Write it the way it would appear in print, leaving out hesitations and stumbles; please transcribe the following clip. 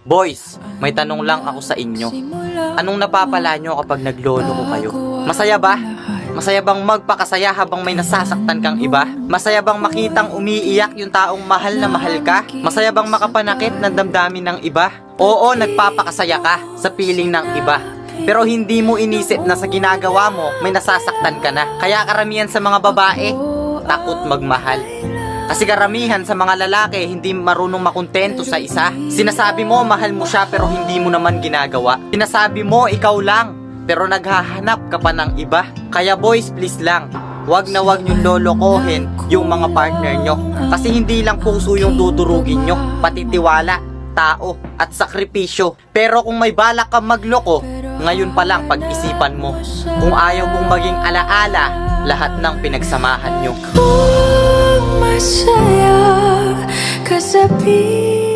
Boys, may tanong lang ako sa inyo. Anong napapala nyo kapag naglolo ko kayo? Masaya ba? Masaya bang magpakasaya habang may nasasaktan kang iba? Masaya bang makitang umiiyak yung taong mahal na mahal ka? Masaya bang makapanakit ng damdamin ng iba? Oo, nagpapakasaya ka sa piling ng iba. Pero hindi mo inisip na sa ginagawa mo, may nasasaktan ka na. Kaya karamihan sa mga babae, takot magmahal. Kasi karamihan sa mga lalaki, hindi marunong makontento sa isa. Sinasabi mo, mahal mo siya pero hindi mo naman ginagawa. Sinasabi mo, ikaw lang, pero naghahanap ka pa ng iba. Kaya boys, please lang, wag na wag nyo lolokohin yung mga partner nyo. Kasi hindi lang puso yung dudurugin nyo, pati tiwala, tao, at sakripisyo. Pero kung may balak kang magloko, ngayon pa lang pag-isipan mo. Kung ayaw mong maging alaala, lahat ng pinagsamahan nyo. Masaya ka sa piling